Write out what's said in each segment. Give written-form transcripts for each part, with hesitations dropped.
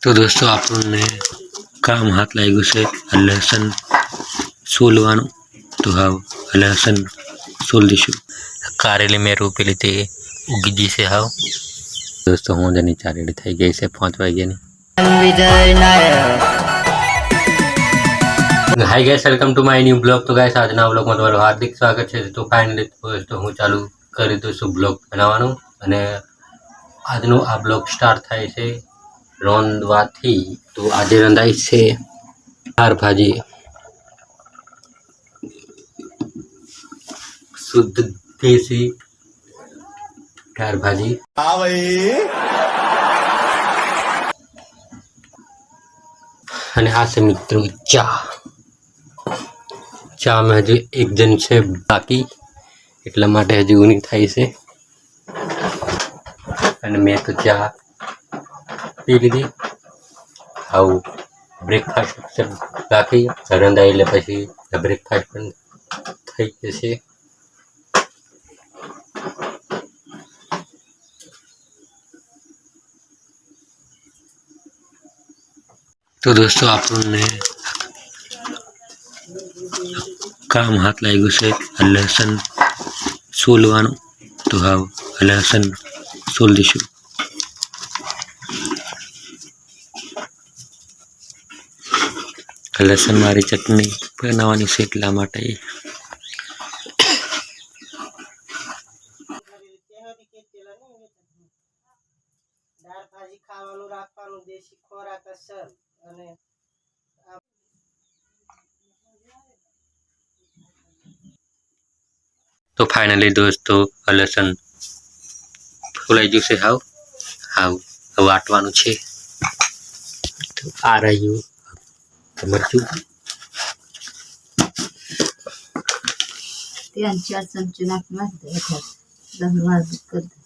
तो दोस्तों आपने काम हाथ लाग्યું છે લસણ સોલવાનું। તો હાવ લસણ સોલ દઈશું। કારેલી મેં રોપેલી તે ઉગી ગઈ છે હાવ। दोस्तों હું જની ચારેડી થઈ ગઈ છે 5 વાગ્યાની। Hi guys, welcome to my new blog. तो गाइस આજના બ્લોગમાં તમારું હાર્દિક સ્વાગત છે। તો ફાઇનલી તો હું ચાલુ કરી દઉં છું બ્લોગ બનાવવાનું અને આજનો આ બ્લોગ સ્ટાર્ટ થાય છે રોંદવાથી। તો આજે રંધાઈ છે દાળ ભાજી, शुद्ध देसी दाल भाजी। हाँ भाई। અને આ છે મિત્રો ચા में हजू एक जन से बाकी એટલા માટે હજી ઊની થાય છે અને મેં તો ચા પી લીધી। આવું બ્રેકફાસ્ટ છે બાકી રંધાઈ એટલે પછી બ્રેકફાસ્ટ પણ થઈ જશે। तो दोस्तों आपने काम हाथ लाग्યું છે લસણ સોલવાનું। તો હાવ લસણ સોલ દઈશું। લસણ વાળી ચટણી બનાવવાની છે એટલા માટે। દાળ ભાજી ખાવાનું રાખવાનું દેશી ખોરાક અસર અને तो फाइनली दोस्तों लसण फूलाई गયું છે હાવ હાવ વાટવાનું છે। તો આ રહ્યું મરચું, 3-4 चमचे नाखना है। 10 बार कर दे।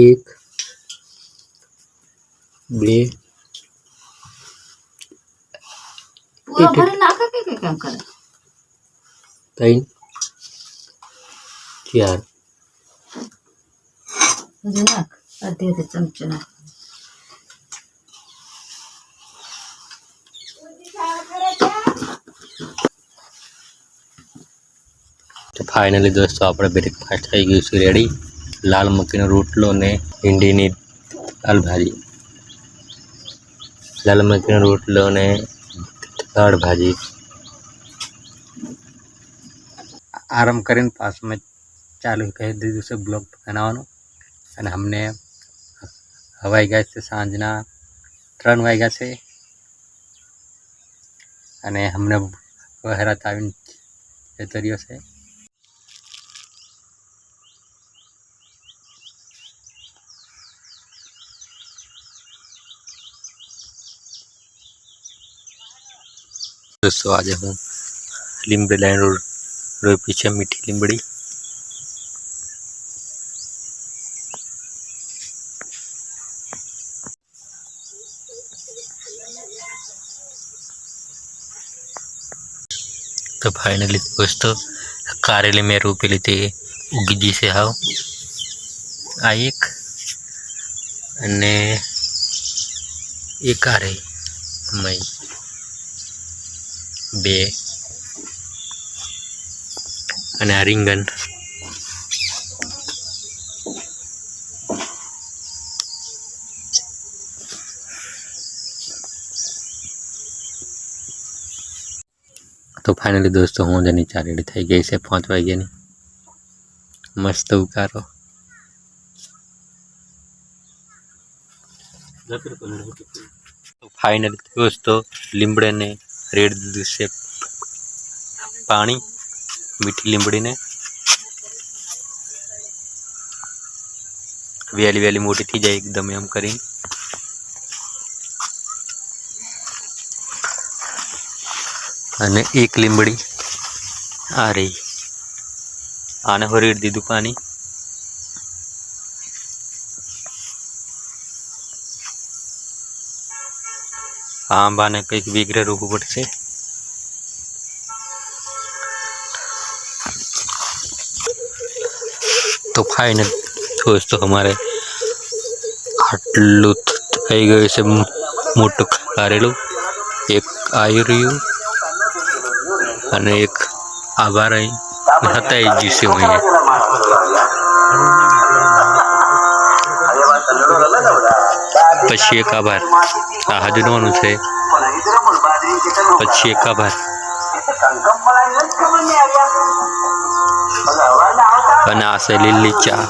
एक बे पूरा भरे नाखा के काम करे 3 4 मुझे नाख आधे चमचे नाख। तो फाइनली दोस्तों આપણે બ્રેકફાસ્ટ થઈ ગયું છે રેડી। લાલ મકઈનો રોટલો ને ભીંડીની દાળ ભાજી, લાલ મકઈનો રોટલો ને દાળ ભાજી। आराम કરીને पास में चालू कर દીધું છે બ્લોગ બનાવવાનું અને અમને હવાઈ ગયા છે સાંજના 3 વાગ્યા છે અને અમને વહેરાત આવીને જતો રહ્યો છે। दोस्तों आज हूँ લીમડી લાઈન रोपी है मीठी લીમડી। तो फाइनली दोस्तों कारेली में रोपेली ते उगी गई છે હાવ। આ એક અને એક આ રહી મય બે અને આ રીંગણ। तो फाइनली दोस्तों હું જની ચારેડી થઈ ગઈ છે 5 વાગ્યાની। મસ્ત ઉકારો। तो फाइनली दोस्तों લીમડે ને રેડ દીધું છે પાણી मीठी લીમડી ने। वेली वेली मोटी थी जाए एकदम एम करी અને એક લીમડી આ રહી આને હરીડ દીધું પાણી। આંબાને કંઈક વિગ્રહ રોપવું પડશે। तो फाइनल दोस्तों हमारे आटलू થઈ ગયું છે મોટું કારેલું. એક આવી રહ્યું અને એક આભાર અહીં હતાઈ ગયું છે અહીંયા. પછી એક આભાર આ હજનવાનું છે. પછી એક આભાર અને આ છે લીલી ચા.